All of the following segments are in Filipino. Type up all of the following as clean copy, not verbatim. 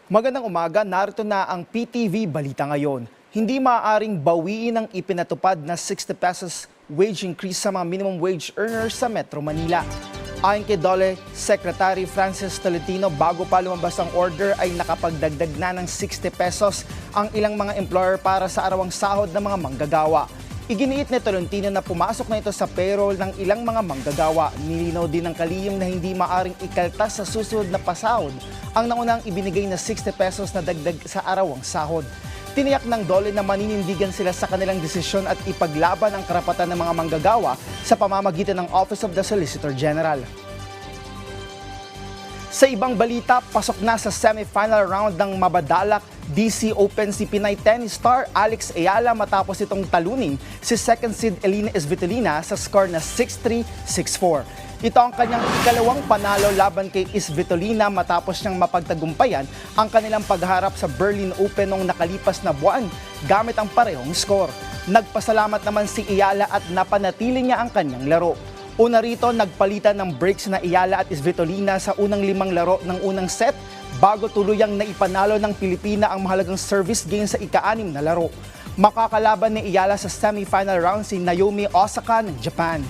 Magandang umaga, narito na ang PTV Balita ngayon. Hindi maaaring bawiin ang ipinatupad na 60 pesos wage increase sa mga minimum wage earners sa Metro Manila. Ayon kay DOLE Secretary Francis Tolentino, bago pa lumabas ang order ay nakapagdagdag na ng 60 pesos ang ilang mga employer para sa arawang sahod ng mga manggagawa. Iginiit ni Tolentino na pumasok na ito sa payroll ng ilang mga manggagawa. Nilinaw din ng kalihim na hindi maaring ikaltas sa susunod na pasahod ang naunang ibinigay na 60 pesos na dagdag sa arawang sahod. Tiniyak ng DOLE na maninindigan sila sa kanilang desisyon at ipaglaban ang karapatan ng mga manggagawa sa pamamagitan ng Office of the Solicitor General. Sa ibang balita, pasok na sa semifinal round ng mabadalak DC Open si Pinay tennis star Alex Ayala matapos itong talunin si second seed Elina Svitolina sa score na 6-3, 6-4. Ito ang kanyang ikalawang panalo laban kay Svitolina matapos niyang mapagtagumpayan ang kanilang pagharap sa Berlin Open noong nakalipas na buwan gamit ang parehong score. Nagpasalamat naman si Ayala at napanatili niya ang kanyang laro. Una rito, nagpalitan ng breaks na Ayala at Svitolina sa unang 5 laro ng unang set bago tuluyang naipanalo ng Pilipina ang mahalagang service game sa ika-6 na laro. Makakalaban ni Ayala sa semifinal round si Naomi Osaka ng Japan.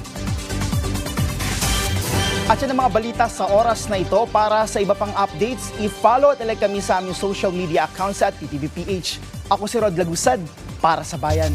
At yan ang mga balita sa oras na ito. Para sa iba pang updates, i-follow at like kami sa aming social media accounts at PTVPH. Ako si Rod Lagusad para sa Bayan.